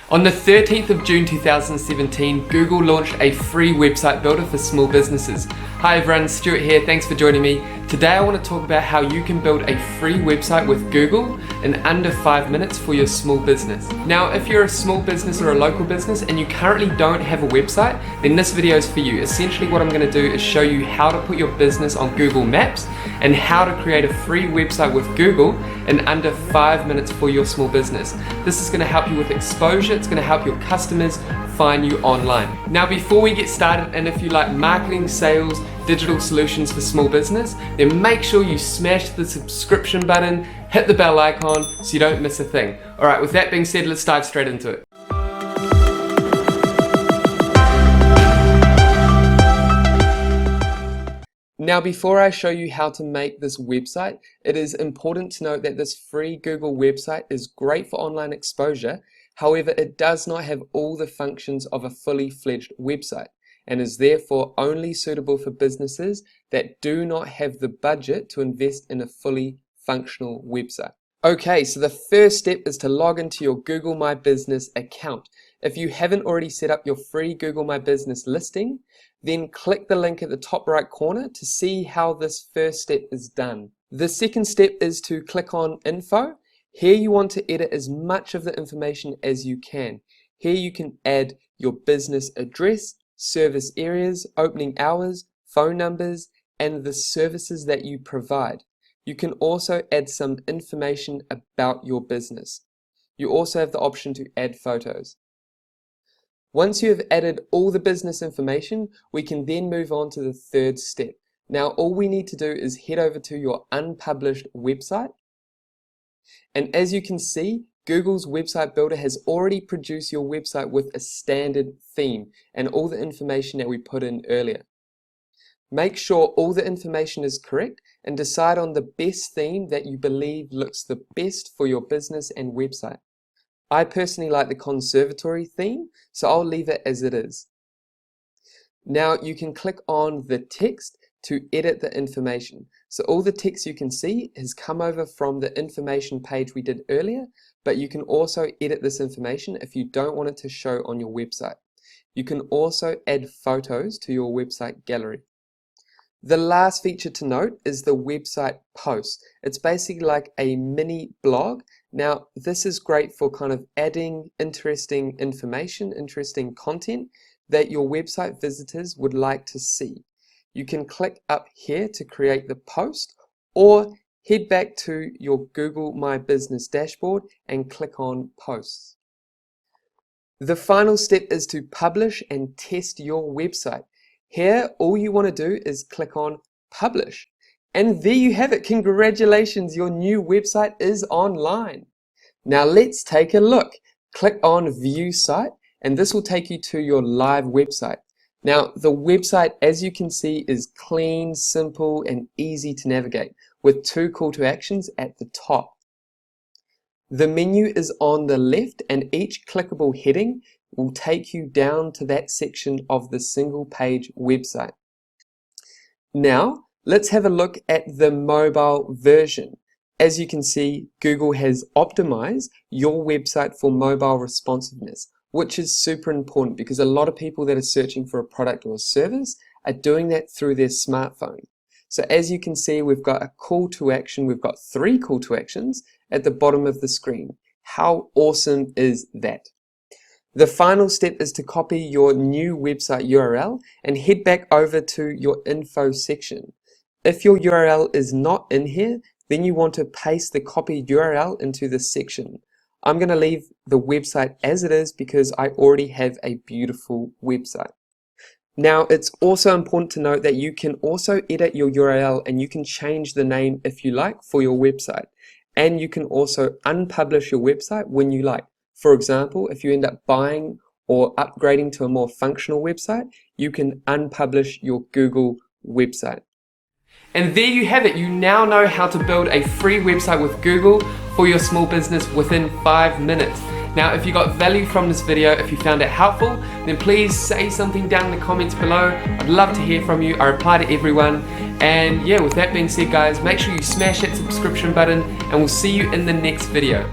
On the 13th of June 2017, Google launched a free website builder for small businesses. Hi everyone, Stuart here, thanks for joining me. Today I want to talk about how you can build a free website with Google in under 5 minutes for your small business. Now, if you're a small business or a local business and you currently don't have a website, then this video is for you. Essentially what I'm going to do is show you how to put your business on Google Maps and how to create a free website with Google in under 5 minutes for your small business. This is going to help you with exposure, it's going to help your customers find you online. Now before we get started, and if you like marketing, sales, digital solutions for small business, then make sure you smash the subscription button, hit the bell icon so you don't miss a thing. Alright, with that being said, let's dive straight into it. Now before I show you how to make this website, it is important to note that this free Google website is great for online exposure. However, it does not have all the functions of a fully fledged website and is therefore only suitable for businesses that do not have the budget to invest in a fully functional website. Okay, so the first step is to log into your Google My Business account. If you haven't already set up your free Google My Business listing, then click the link at the top right corner to see how this first step is done. The second step is to click on Info. Here you want to edit as much of the information as you can. Here you can add your business address, service areas, opening hours, phone numbers, and the services that you provide. You can also add some information about your business. You also have the option to add photos. Once you have added all the business information, we can then move on to the third step. Now all we need to do is head over to your unpublished website. And as you can see, Google's website builder has already produced your website with a standard theme and all the information that we put in earlier. Make sure all the information is correct and decide on the best theme that you believe looks the best for your business and website. I personally like the conservatory theme, so I'll leave it as it is. Now you can click on the text to edit the information. So all the text you can see has come over from the information page we did earlier, but you can also edit this information if you don't want it to show on your website. You can also add photos to your website gallery. The last feature to note is the website post. It's basically like a mini blog. Now this is great for kind of adding interesting information, interesting content that your website visitors would like to see. You can click up here to create the post or head back to your Google My Business dashboard and click on Posts. The final step is to publish and test your website. Here, all you want to do is click on Publish. And there you have it. Congratulations, your new website is online. Now let's take a look. Click on View Site and this will take you to your live website. Now the website, as you can see, is clean, simple and easy to navigate with 2 call to actions at the top. The menu is on the left and each clickable heading will take you down to that section of the single page website. Now let's have a look at the mobile version. As you can see, Google has optimized your website for mobile responsiveness, which is super important because a lot of people that are searching for a product or a service are doing that through their smartphone. So as you can see, we've got a call to action, we've got 3 call to actions at the bottom of the screen. How awesome is that? The final step is to copy your new website URL and head back over to your info section. If your URL is not in here, then you want to paste the copied URL into this section. I'm going to leave the website as it is because I already have a beautiful website. Now it's also important to note that you can also edit your URL and you can change the name if you like for your website. And you can also unpublish your website when you like. For example, if you end up buying or upgrading to a more functional website, you can unpublish your Google website. And there you have it. You now know how to build a free website with Google for your small business within 5 minutes. Now, if you got value from this video, if you found it helpful, then please say something down in the comments below. I'd love to hear from you. I reply to everyone. And yeah, with that being said, guys, make sure you smash that subscription button and we'll see you in the next video.